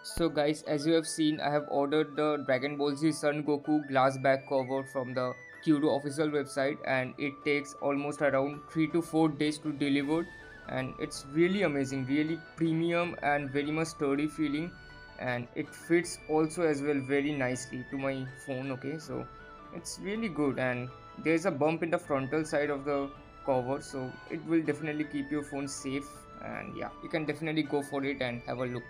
So guys, as you have seen, I have ordered the dragonballZ Son Goku glass back cover from the Qrioh official website, and it takes almost around 3 to 4 days to deliver, and it's really amazing, really premium and very much sturdy feeling, and it fits also as well very nicely to my phone. Okay, so it's really good, and there's a bump in the frontal side of the cover, so it will definitely keep your phone safe. And yeah, you can definitely go for it and have a look.